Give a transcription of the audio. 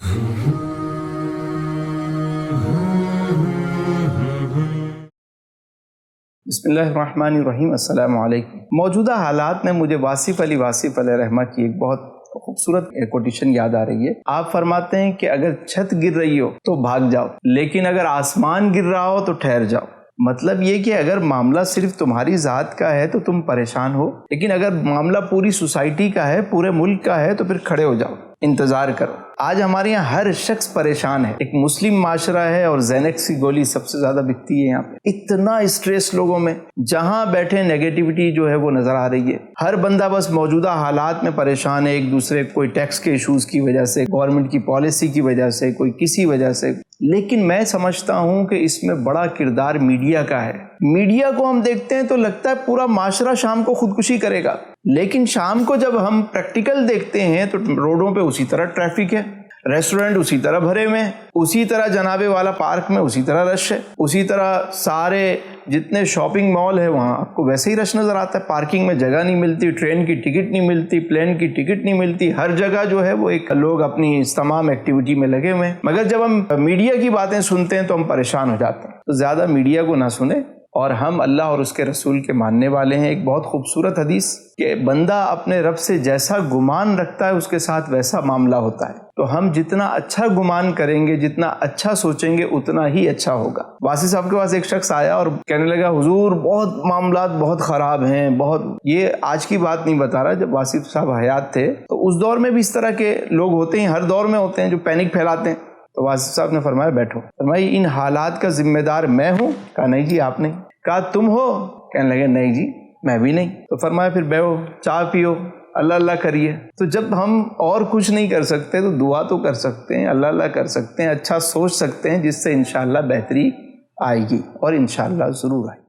بسم اللہ الرحمن الرحیم۔ السلام علیکم۔ موجودہ حالات میں مجھے واصف علی رحمہ کی ایک بہت خوبصورت کوٹیشن یاد آ رہی ہے۔ آپ فرماتے ہیں کہ اگر چھت گر رہی ہو تو بھاگ جاؤ، لیکن اگر آسمان گر رہا ہو تو ٹھہر جاؤ۔ مطلب یہ کہ اگر معاملہ صرف تمہاری ذات کا ہے تو تم پریشان ہو، لیکن اگر معاملہ پوری سوسائٹی کا ہے، پورے ملک کا ہے، تو پھر کھڑے ہو جاؤ، انتظار کرو۔ آج ہمارے یہاں ہر شخص پریشان ہے۔ ایک مسلم معاشرہ ہے اور زینکس کی گولی سب سے زیادہ بکتی ہے یہاں پہ۔ اتنا اسٹریس لوگوں میں، جہاں بیٹھے نیگیٹیوٹی جو ہے وہ نظر آ رہی ہے۔ ہر بندہ بس موجودہ حالات میں پریشان ہے، ایک دوسرے کوئی ٹیکس کے ایشوز کی وجہ سے، گورنمنٹ کی پالیسی کی وجہ سے، کوئی کسی وجہ سے۔ لیکن میں سمجھتا ہوں کہ اس میں بڑا کردار میڈیا کا ہے۔ میڈیا کو ہم دیکھتے ہیں تو لگتا ہے پورا معاشرہ شام کو خودکشی کرے گا، لیکن شام کو جب ہم پریکٹیکل دیکھتے ہیں تو روڈوں پہ اسی طرح ٹریفک ہے، ریسٹورنٹ اسی طرح بھرے ہوئے ہیں، اسی طرح جنابے والا پارک میں اسی طرح رش ہے، اسی طرح سارے جتنے شاپنگ مال ہے وہاں آپ کو ویسے ہی رش نظر آتا ہے۔ پارکنگ میں جگہ نہیں ملتی، ٹرین کی ٹکٹ نہیں ملتی، پلین کی ٹکٹ نہیں ملتی، ہر جگہ جو ہے وہ ایک لوگ اپنی اس تمام ایکٹیویٹی میں لگے ہوئے ہیں۔ مگر جب ہم میڈیا کی باتیں سنتے ہیں تو ہم پریشان ہو جاتے ہیں۔ تو زیادہ میڈیا کو نہ سنیں، اور ہم اللہ اور اس کے رسول کے ماننے والے ہیں۔ ایک بہت خوبصورت حدیث کہ بندہ اپنے رب سے جیسا گمان رکھتا ہے اس کے ساتھ ویسا معاملہ ہوتا ہے۔ تو ہم جتنا اچھا گمان کریں گے، جتنا اچھا سوچیں گے، اتنا ہی اچھا ہوگا۔ واصف صاحب کے پاس ایک شخص آیا اور کہنے لگا حضور بہت معاملات بہت خراب ہیں، بہت۔ یہ آج کی بات نہیں بتا رہا، جب واصف صاحب حیات تھے تو اس دور میں بھی اس طرح کے لوگ ہوتے ہیں، ہر دور میں ہوتے ہیں جو پینک پھیلاتے ہیں۔ تو واصف صاحب نے فرمایا بیٹھو۔ فرمایا ان حالات کا ذمہ دار میں ہوں؟ کہا نہیں جی آپ نہیں۔ کہا تم ہو؟ کہنے لگے نہیں جی میں بھی نہیں۔ تو فرمایا پھر بیٹھو، چائے پیو، اللہ اللہ کریے۔ تو جب ہم اور کچھ نہیں کر سکتے تو دعا تو کر سکتے ہیں، اللہ اللہ کر سکتے ہیں، اچھا سوچ سکتے ہیں، جس سے انشاءاللہ بہتری آئے گی، اور انشاءاللہ ضرور آئے گی۔